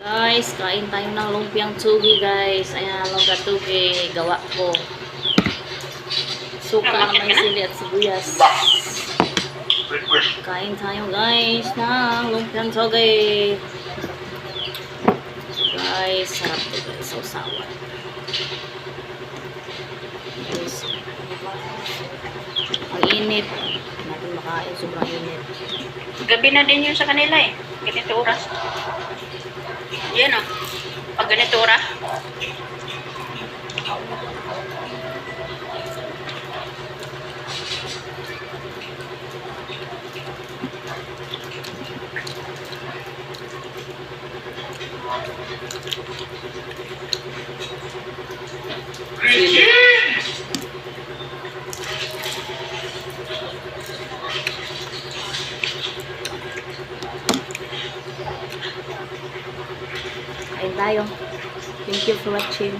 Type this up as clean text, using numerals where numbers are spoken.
Guys, kain tayo ng lumpiang tsugi guys. Ayan, lumpiang tsugi. Gawa ko. Suka na may sili at sibuyas. Kain tayo guys ng lumpiang tsugi. Guys, sarap to guys. Sausawan. Guys, ang init. Natin makain. Sobrang init. Gabi na din yun sa kanila eh. Ganito oras. Yan o. Pag ganito oras. Sili. Kain tayo. Thank you for watching.